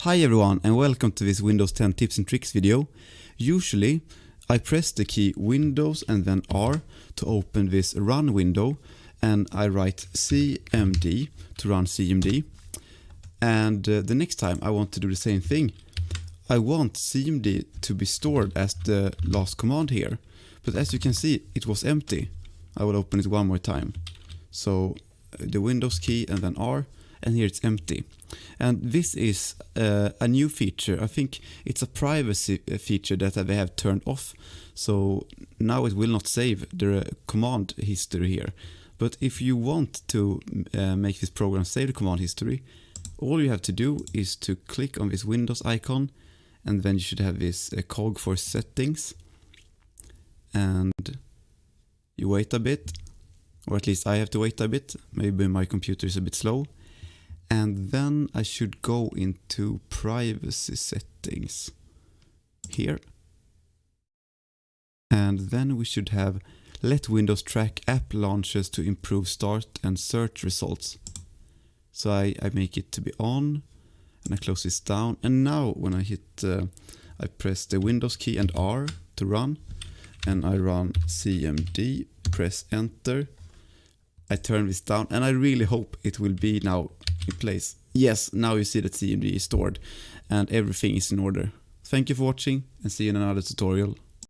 Hi everyone and welcome to this Windows 10 tips and tricks video. Usually I press the key Windows and then R to open this run window and I write CMD to run CMD, and the next time I want to do the same thing. I want CMD to be stored as the last command here, but as you can see it was empty. I will open it one more time. So the Windows key and then R, and here it's empty. And this is a new feature. I think it's a privacy feature that they have turned off. So now it will not save the command history here. But if you want to make this program save the command history, all you have to do is to click on this Windows icon, and then you should have this cog for settings. And you wait a bit, or at least I have to wait a bit. Maybe my computer is a bit slow. And then I should go into privacy settings here. And then we should have let Windows track app launches to improve start and search results. So I make it to be on, and I close this down. And now when I hit, I press the Windows key and R to run, and I run CMD, press enter. I turn this down, and I really hope it will be now in place. Yes, now you see that CMD is stored and everything is in order. Thank you for watching, and see you in another tutorial.